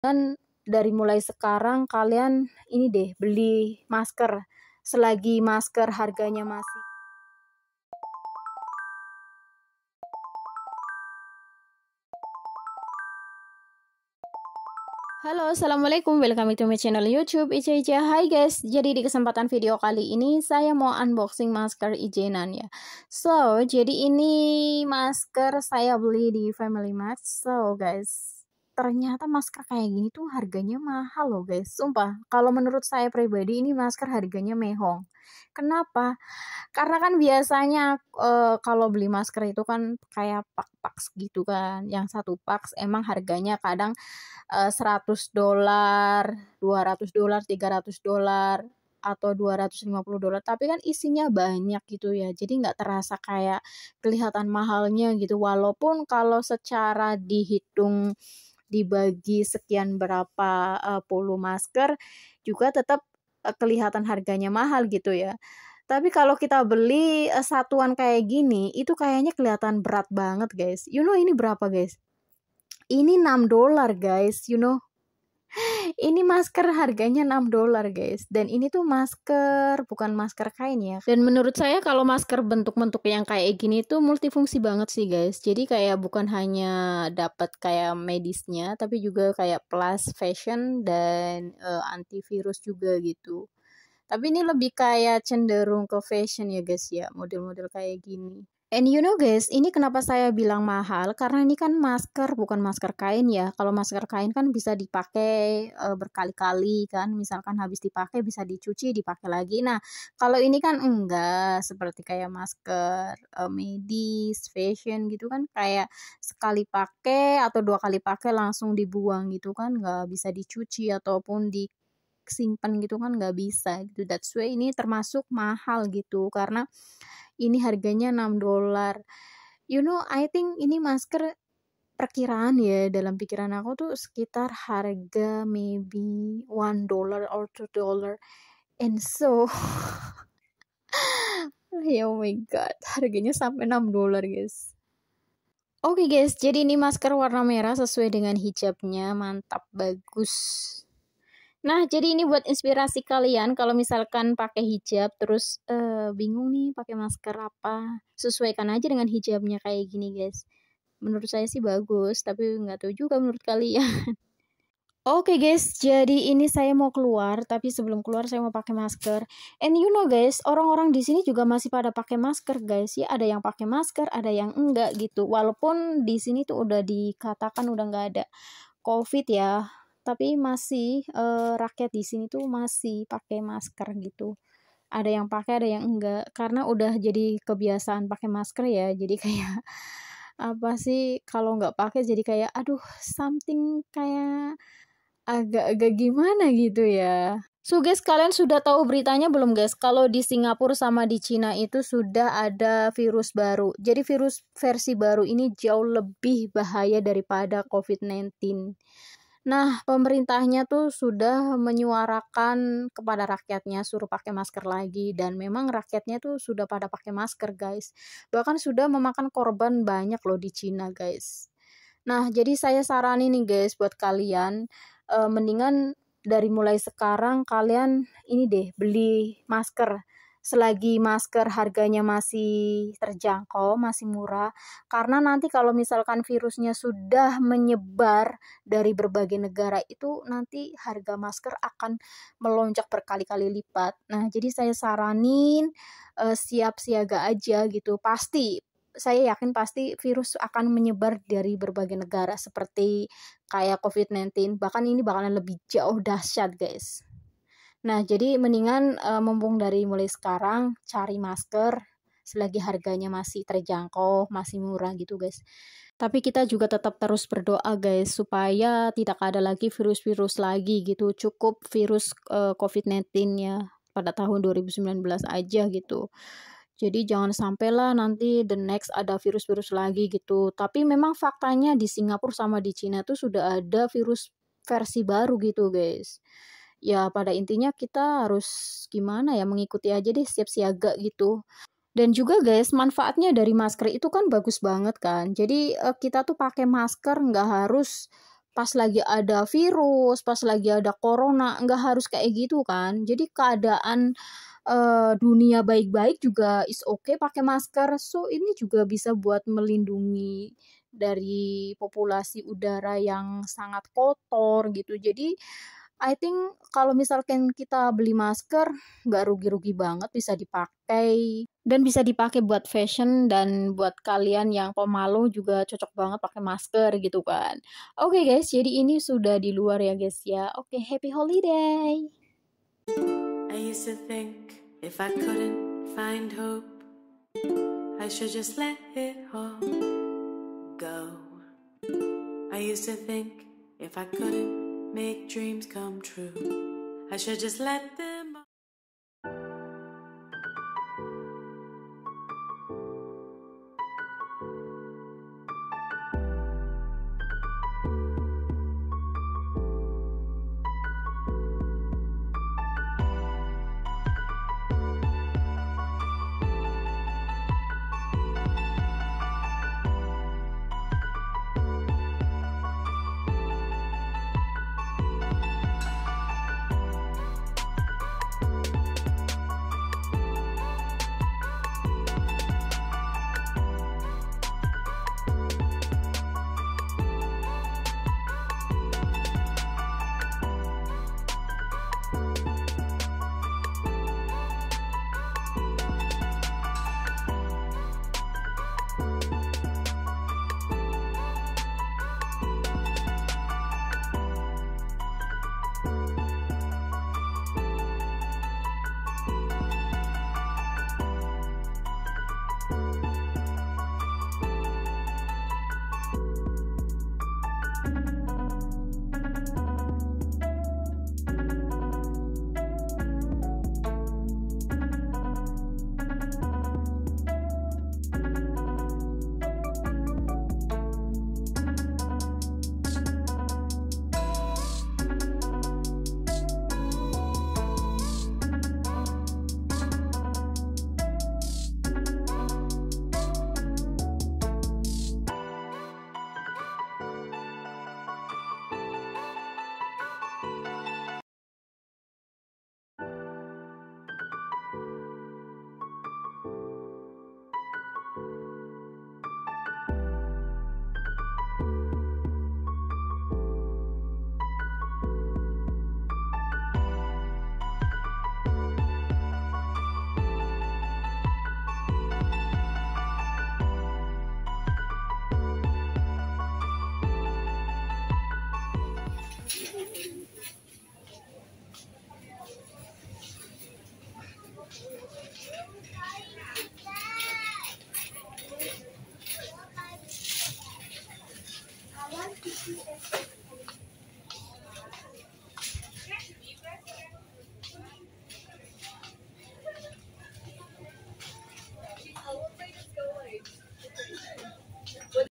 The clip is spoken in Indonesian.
Dan dari mulai sekarang kalian ini deh beli masker selagi masker harganya masih. Halo, assalamualaikum, welcome to my channel YouTube Ica. Hai guys, jadi di kesempatan video kali ini saya mau unboxing masker Ijenan ya. So, jadi ini masker saya beli di Family Mart. So guys, ternyata masker kayak gini tuh harganya mahal loh guys. Sumpah, kalau menurut saya pribadi ini masker harganya mehong. Kenapa? Karena kan biasanya kalau beli masker itu kan kayak pak-pak gitu kan. Yang satu pak emang harganya kadang $100, $200, $300 atau $250, tapi kan isinya banyak gitu ya, jadi nggak terasa kayak kelihatan mahalnya gitu, walaupun kalau secara dihitung dibagi sekian berapa puluh masker juga tetap kelihatan harganya mahal gitu ya. Tapi kalau kita beli satuan kayak gini itu kayaknya kelihatan berat banget guys. Ini berapa guys? Ini $6 guys, Ini masker harganya $6 guys. Dan ini tuh masker, bukan masker kain ya. Dan menurut saya kalau masker bentuk-bentuk yang kayak gini tuh multifungsi banget sih guys. Jadi kayak bukan hanya dapat kayak medisnya, tapi juga kayak plus fashion dan antivirus juga gitu. Tapi ini lebih kayak cenderung ke fashion ya guys ya, model-model kayak gini. And guys, ini kenapa saya bilang mahal? Karena ini kan masker, bukan masker kain ya. Kalau masker kain kan bisa dipakai berkali-kali kan. Misalkan habis dipakai bisa dicuci, dipakai lagi. Nah, kalau ini kan enggak. Seperti kayak masker medis, fashion gitu kan. Kayak sekali pakai atau 2 kali pakai langsung dibuang gitu kan. Nggak bisa dicuci ataupun disimpan gitu kan, nggak bisa gitu. That's why ini termasuk mahal gitu. Karena ini harganya $6. I think ini masker perkiraan ya, dalam pikiran aku tuh sekitar harga maybe $1 or $2. And so oh my god, harganya sampai $6 guys. Oke guys, jadi ini masker warna merah sesuai dengan hijabnya, mantap, bagus. Nah, jadi ini buat inspirasi kalian kalau misalkan pakai hijab terus bingung nih pakai masker apa, sesuaikan aja dengan hijabnya kayak gini guys. Menurut saya sih bagus, tapi nggak tahu juga menurut kalian. Oke guys, jadi ini saya mau keluar, tapi sebelum keluar saya mau pakai masker. And guys, orang-orang di sini juga masih pada pakai masker guys. Ya ada yang pakai masker, ada yang enggak gitu. Walaupun di sini tuh udah dikatakan udah nggak ada COVID ya, tapi masih rakyat di sini tuh masih pakai masker gitu. Ada yang pakai, ada yang enggak, karena udah jadi kebiasaan pakai masker ya. Jadi kayak apa sih, kalau nggak pakai jadi kayak aduh something kayak agak-agak gimana gitu ya. So guys, kalian sudah tahu beritanya belum guys? Kalau di Singapura sama di Cina itu sudah ada virus baru. Jadi virus versi baru ini jauh lebih bahaya daripada COVID-19. Nah, pemerintahnya tuh sudah menyuarakan kepada rakyatnya suruh pakai masker lagi, dan memang rakyatnya tuh sudah pada pakai masker guys. Bahkan sudah memakan korban banyak loh di Cina guys. Nah, jadi saya saranin nih guys buat kalian, mendingan dari mulai sekarang kalian ini deh beli masker selagi masker harganya masih terjangkau, masih murah. Karena nanti kalau misalkan virusnya sudah menyebar dari berbagai negara itu nanti harga masker akan melonjak berkali-kali lipat. Nah, jadi saya saranin siap siaga aja gitu. Saya yakin pasti virus akan menyebar dari berbagai negara seperti kayak COVID-19. Bahkan ini bakalan lebih jauh dahsyat guys. Nah, jadi mendingan mumpung dari mulai sekarang cari masker selagi harganya masih terjangkau, masih murah gitu guys. Tapi kita juga tetap terus berdoa guys supaya tidak ada lagi virus-virus lagi gitu. Cukup virus COVID-19 ya pada tahun 2019 aja gitu. Jadi jangan sampailah nanti the next ada virus-virus lagi gitu. Tapi memang faktanya di Singapura sama di Cina tuh sudah ada virus versi baru gitu guys. Ya pada intinya kita harus gimana ya, mengikuti aja deh, siap siaga gitu. Dan juga guys, manfaatnya dari masker itu kan bagus banget kan. Jadi kita tuh pakai masker nggak harus pas lagi ada virus, pas lagi ada corona, nggak harus kayak gitu kan. Jadi keadaan dunia baik-baik juga is okay pakai masker. So ini juga bisa buat melindungi dari populasi udara yang sangat kotor gitu. Jadi I think kalau misalkan kita beli masker nggak rugi-rugi banget, bisa dipakai dan bisa dipakai buat fashion, dan buat kalian yang pemalu juga cocok banget pakai masker gitu kan. Oke guys, jadi ini sudah di luar ya guys ya. Oke, happy holiday. I used to think if I couldn't find hope, I should just let it all go. I used to think if I couldn't make dreams come true, I should just let them.